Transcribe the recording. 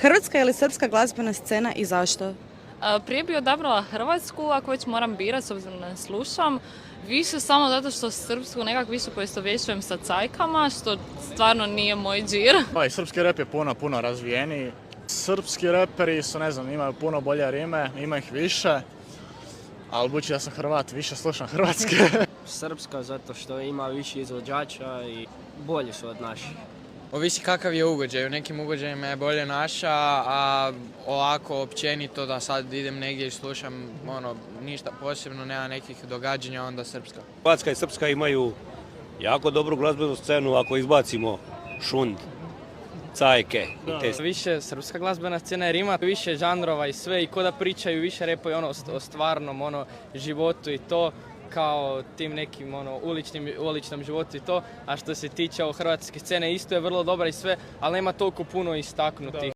Hrvatska ili srpska glazbena scena i zašto? Prije bi odabrala Hrvatsku, ako već moram birati, s obzirom da ne slušam. Više samo zato što srpsku nekak više poistovjećujem sa cajkama, što stvarno nije moj džir. Srpski rap je puno razvijeniji. Srpski reperi su, ne znam, imaju puno bolje rime, ima ih više. Ali budući da sam Hrvat, više slušam hrvatske. Srpska zato što ima više izvođača i bolji su od naših. Ovisi kakav je ugođaj, u nekim ugođajima je bolje naša, a ovako općenito da sad idem negdje i slušam ništa posebno, nema nekih događanja, onda srpska. Hrvatska i srpska imaju jako dobru glazbenu scenu ako izbacimo šund, cajke i te. Više srpska glazbena scena jer ima više žanrova i sve i ko da pričaju više repaju o stvarnom životu i to, kao tim nekim uličnom životu i to, a što se tiče hrvatske scene isto je vrlo dobra i sve, ali nema toliko puno istaknutih.